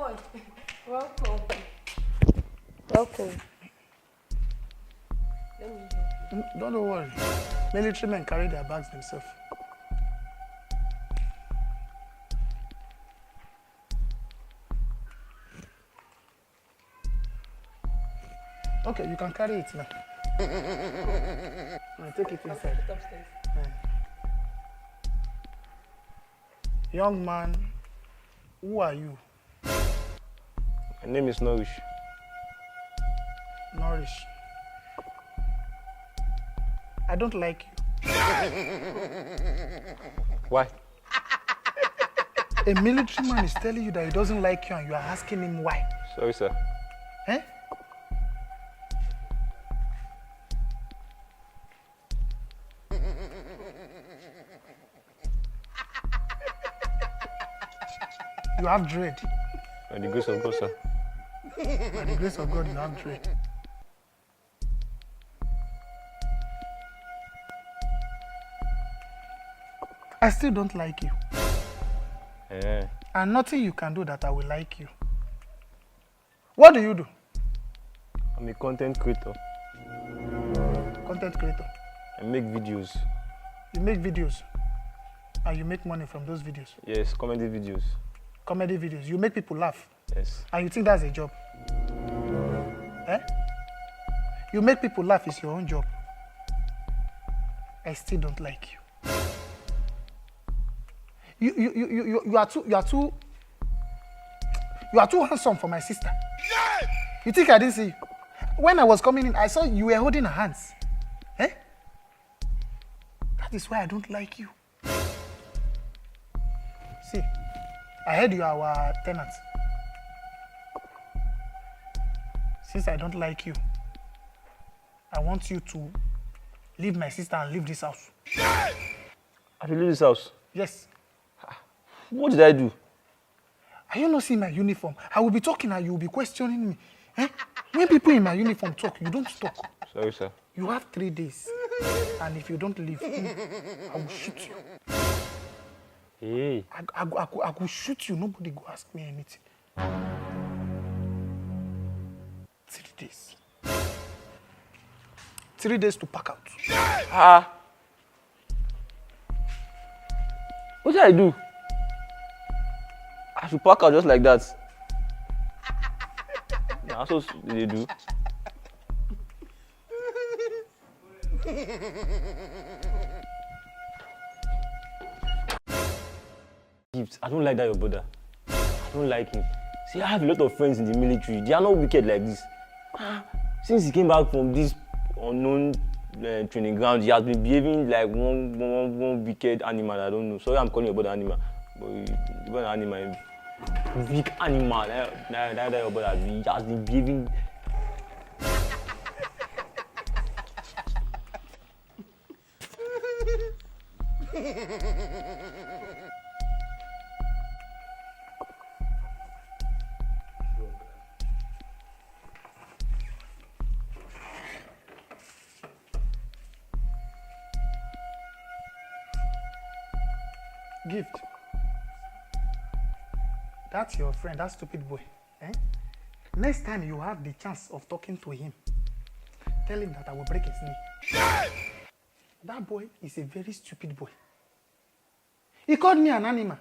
boy. Welcome. Welcome. Let me help you. Don't worry. Military men carry their bags themselves. Okay, you can carry it now. Now take it inside. Put it upstairs. Young man, who are you? My name is Nourish. Nourish. I don't like you. Why? A military man is telling you that he doesn't like you and you are asking him why. Sorry, sir. Eh? You have dread. By the grace of God, sir. By the grace of God, you have dread. I still don't like you. Eh. And nothing you can do that I will like you. What do you do? I'm a content creator. Content creator. I make videos. You make videos. And you make money from those videos. Yes, comedy videos. Comedy videos. You make people laugh. Yes. And you think that's a job. Eh? You make people laugh is your own job. I still don't like you. You are too handsome for my sister. Yeah! You think I didn't see you? When I was coming in, I saw you were holding her hands. Eh? That is why I don't like you. See, I heard you are our tenants. Since I don't like you, I want you to leave my sister and leave this house. I should leave this house. Yes. What did I do? Are you not seeing my uniform? I will be talking and you will be questioning me. Eh? When people in my uniform talk, you don't talk. Sorry, sir. You have 3 days. And if you don't leave, I will shoot you. Hey. I will shoot you. Nobody go ask me anything. 3 days. 3 days to pack out. Ah. What did I do? I should pack out just like that. That's what they do. Gifts. I don't like that your brother. I don't like him. See, I have a lot of friends in the military. They are not wicked like this. Since he came back from this unknown training ground, he has been behaving like one wicked animal. I don't know. Sorry, I'm calling your brother animal, but you're an animal. Weak animal. That your brother he has been behaving. Gift. That's your friend, that stupid boy. Eh? Next time you have the chance of talking to him, tell him that I will break his knee. That boy is a very stupid boy. He called me an animal.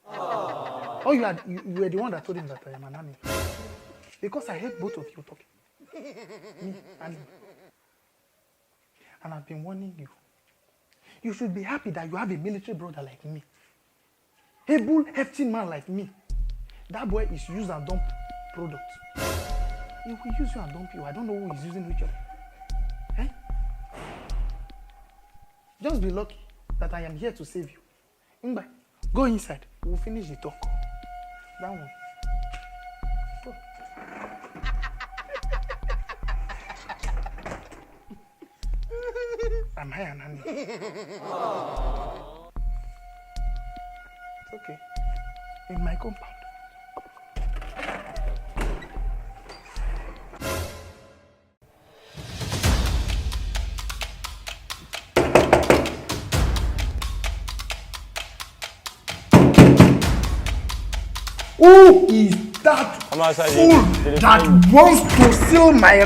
Oh, you were the one that told him that I am an animal. Because I hate both of you talking. Me, animal. And I've been warning you. You should be happy that you have a military brother like me. A bull hefty man like me. That boy is use and dump product. He will use you and dump you. I don't know who is using which other. Eh? Just be lucky that I am here to save you. Ngba, go inside. We'll finish the talk. That one. Go. Am I an animal? It's okay. In my compound. Who is that I'm outside. fool that wants to steal my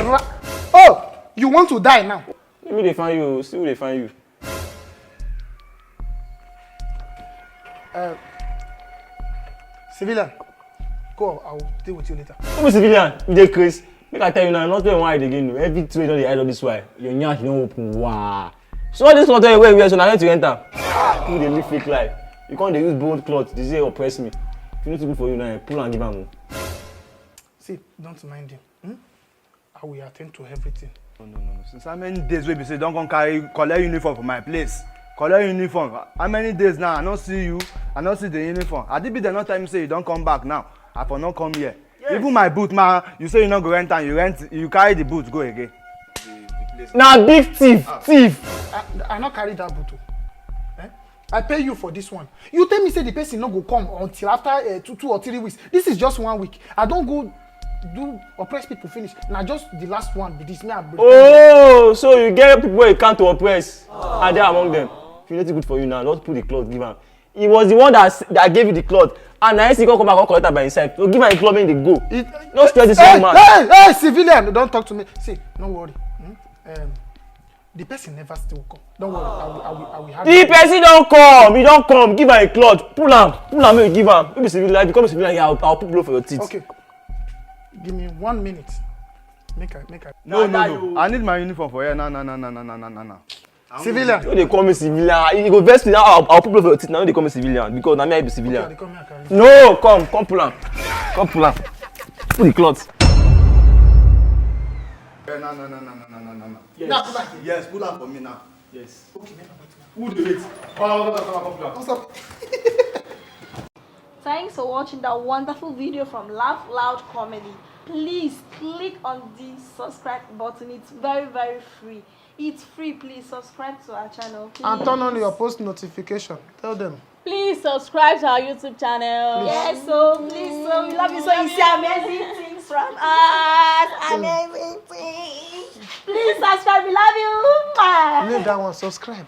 Oh, you want to die now? Let me find you. See who they find you. Civilian, go. I'll deal with you later. Who be civilian? You dey craze. Make I tell you now, I'm not doing wide again. Every two don't dey hide all this why. Your nyash don't open. Wow. So all this not tell you where we are, so now let you enter. People dey live fake life. You can't dey use bold cloth. They say oppress me. If you know to good for you now, pull and give am. See, don't mind him. I will attend to everything. No. Since how many days we be say don't come collect uniform for my place? Collect uniform. How many days now? I don't see you. I don't see the uniform. I did be the no time say you don't come back now. I for not come here. Yes. Even my boot, man. You say you not go rent and you carry the boot go again. Now big thief, thief. I not carry that boot. I pay you for this one. You tell me say the person not go come until after 2 or 3 weeks. This is just 1 week. I don't go do oppress people finish. Now just the last one. This me. Oh, so you get people you can't to oppress, and they are among them. If you know it's good for you now, don't put the cloth, give him. He was the one that gave you the cloth, and now he come back and collect it by himself. So give him the cloth when they go. Don't stress this young man. Hey, civilian, don't talk to me. See, don't worry. The person never still come. Don't worry. I will have the person don't come. He don't come. Give him a cloth. Pull him. Make you give him. If you civilian, become a civilian, I'll put blow for your teeth. Okay. Give me 1 minute. Make I. No. I need my uniform for here. No. Civilian. When they call me civilian, you go best me now. I'll put blow for your teeth. Now they call me civilian because now me I be civilian. Okay, come here, no, come pull him. Come pull him. Put the cloth. No. Yes. Pull up for me now. Yes. Okay, Who do it? What's up? Thanks for watching that wonderful video from Laugh Loud Comedy. Please click on the subscribe button. It's very, very free. It's free. Please subscribe to our channel. Please. And turn on your post notification. Tell them. Please subscribe to our YouTube channel. Yes, so please, so we love you. So you see amazing things from us. Amazing things. Please subscribe. We love you. Leave that one. Subscribe.